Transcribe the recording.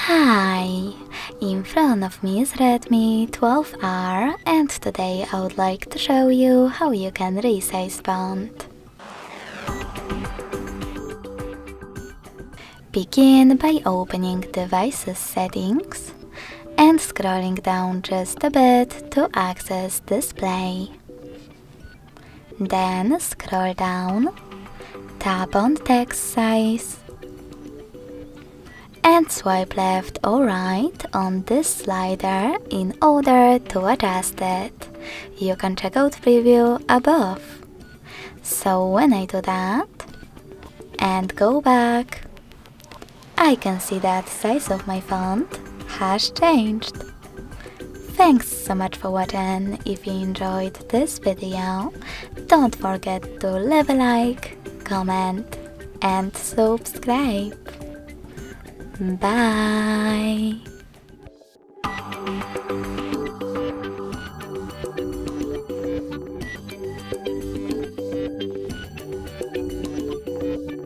Hi! In front of me is Redmi 12R and today I would like to show you how you can resize font. Begin by opening Devices Settings and scrolling down just a bit to access Display. Then scroll down, tap on Text Size and swipe left or right on this slider in order to adjust it. You can check out preview above. So when I do that and go back, I can see that size of my font has changed. Thanks so much for watching. If you enjoyed this video, don't forget to leave a like, comment and subscribe. Bye!